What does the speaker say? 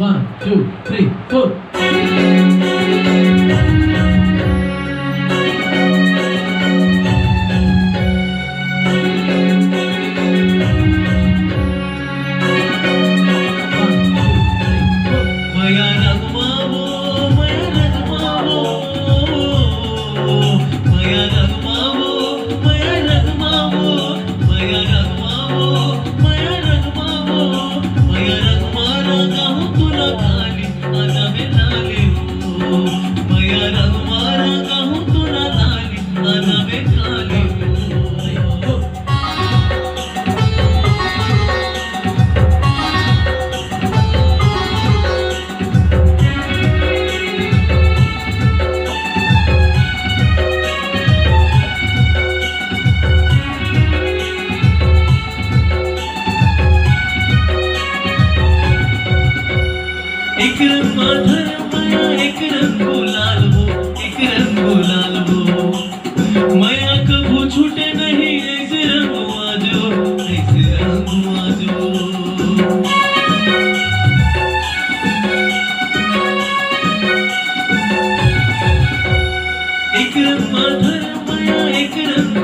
1, 2, 3, 4. एक रंग माधर माया एक रंग गुलाल हो, एक रंग गुलाल हो। माया कभू छूटे नहीं ऐसे रंग आजो, ऐसे रंग आजो। एक रंग माधर माया एक रंग